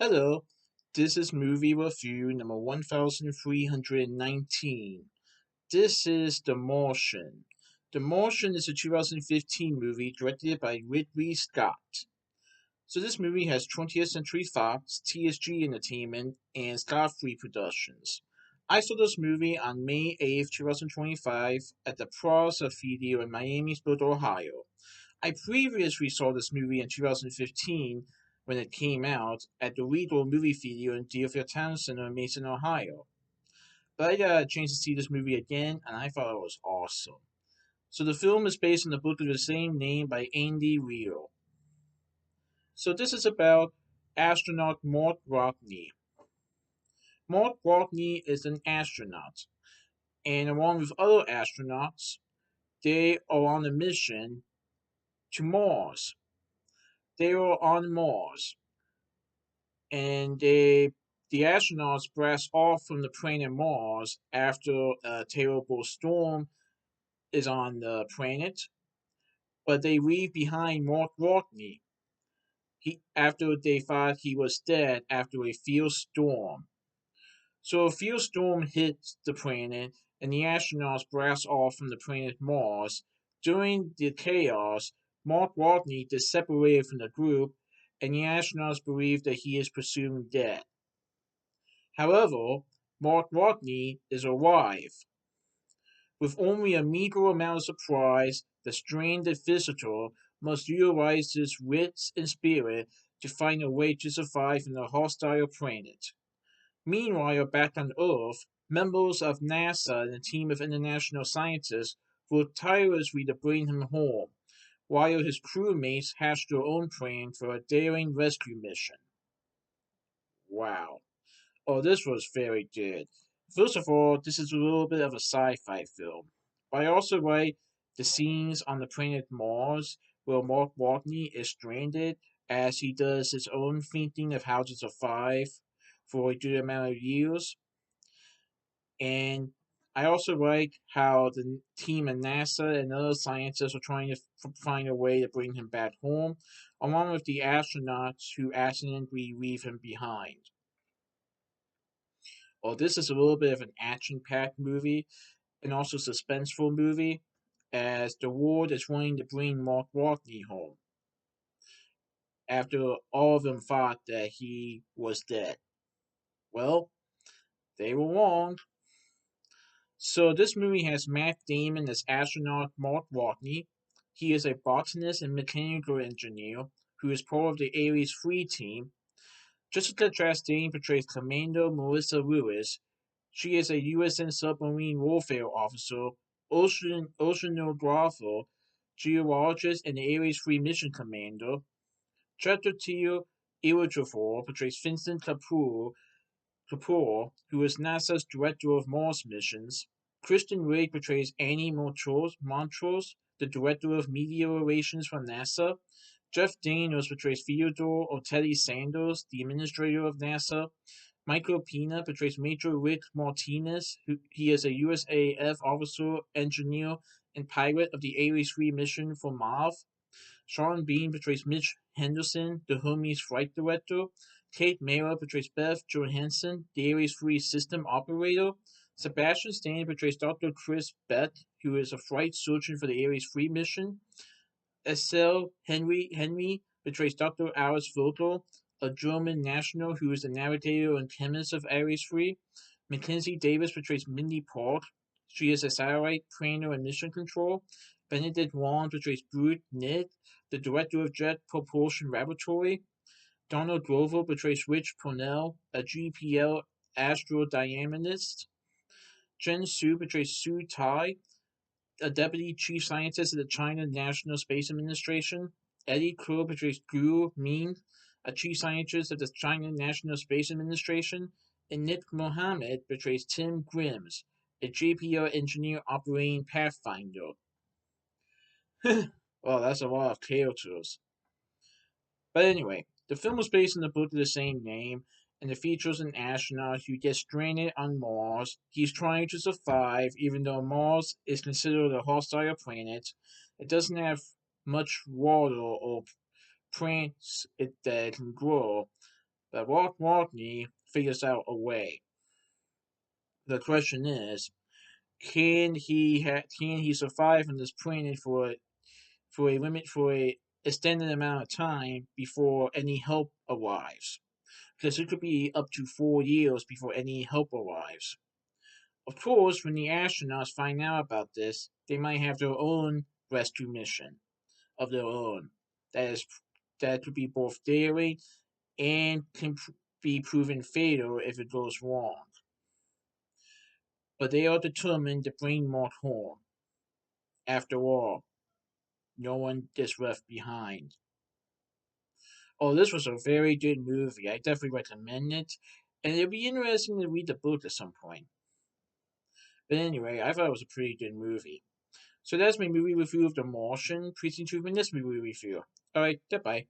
Hello, this is movie review number 1319. This is The Martian. The Martian is a 2015 movie directed by Ridley Scott. So this movie has 20th Century Fox, TSG Entertainment, and Scott Free Productions. I saw this movie on May 8th, 2025 at the Plaza Theatre in Miamisburg, Ohio. I previously saw this movie in 2015 when it came out at the Regal Movie Theater in Deerfield Town Center in Mason, Ohio. But I got a chance to see this movie again, and I thought it was awesome. So the film is based on the book of the same name by Andy Weir. So this is about astronaut Mort Rodney. Mort Rodney is an astronaut, and along with other astronauts, they are on a mission to Mars. They are on Mars, and the astronauts blast off from the planet Mars after a terrible storm is on the planet, but they leave behind Mark Watney. After they thought he was dead after a fierce storm. So a fierce storm hits the planet, and the astronauts blast off from the planet Mars. During the chaos, Mark Watney is separated from the group, and the astronauts believe that he is presumed dead. However, Mark Rodney is alive. With only a meager amount of supplies, the stranded visitor must utilize his wits and spirit to find a way to survive on a hostile planet. Meanwhile, back on Earth, members of NASA and a team of international scientists work tirelessly to bring him home, while his crewmates hatch their own plan for a daring rescue mission. Wow. Oh, this was very good. First of all, this is a little bit of a sci-fi film. But I also like the scenes on the planet Mars where Mark Watney is stranded as he does his own thinking of how to survive for a good amount of years. And I also like how the team at NASA and other scientists are trying to find a way to bring him back home, along with the astronauts who accidentally leave him behind. Well, this is a little bit of an action-packed movie and also suspenseful movie, as the world is wanting to bring Mark Watney home after all of them thought that he was dead. Well, they were wrong. So this movie has Matt Damon as astronaut Mark Watney. He is a botanist and mechanical engineer who is part of the Ares 3 team. Jessica Chastain portrays Commander Melissa Lewis. She is a USN submarine warfare officer, oceanographer, geologist, and the Ares 3 mission commander. Chatterjee Ejiofor portrays Vincent Kapoor, who is NASA's director of Mars missions. Kristen Wiig portrays Annie Montrose, the director of media relations for NASA. Jeff Daniels portrays Theodore Otelli Sanders, the administrator of NASA. Michael Pena portrays Major Rick Martinez. He is a USAF officer, engineer, and pilot of the Ares 3 mission for MAV. Sean Bean portrays Mitch Henderson, the Hermes flight director. Kate Mara portrays Beth Johansson, the Ares 3 system operator. Sebastian Stan portrays Dr. Chris Beck, who is a flight surgeon for the Ares 3 mission. Estelle Henry portrays Dr. Alice Vogel, a German national who is the navigator and chemist of Ares 3. Mackenzie Davis portrays Mindy Park. She is a satellite planner and mission control. Benedict Wong portrays Brute Nick, the director of Jet Propulsion Laboratory. Donald Glover portrays Rich Purnell, a GPL astrodynamicist. Jen Su portrays Sue Tai, a deputy chief scientist at the China National Space Administration. Eddie Kerr portrays Gu Min, a chief scientist at the China National Space Administration. And Nick Mohammed portrays Tim Grims, a JPL engineer operating Pathfinder. Well, that's a lot of characters. But anyway, the film was based on the book of the same name, and it features an astronaut who gets stranded on Mars. He's trying to survive, even though Mars is considered a hostile planet. It doesn't have much water or plants that it can grow. But Walt Waltney figures out a way. The question is, can he survive on this planet for a extended amount of time before any help arrives? Because it could be up to 4 years before any help arrives. Of course, when the astronauts find out about this, they might have their own rescue mission of their own. That is, that could be both daring and can be proven fatal if it goes wrong. But they are determined to bring Mark home. After all, no one is left behind. Oh, this was a very good movie. I definitely recommend it. And it'll be interesting to read the book at some point. But anyway, I thought it was a pretty good movie. So that's my movie review of The Martian. Please tune in this movie review. Alright, goodbye.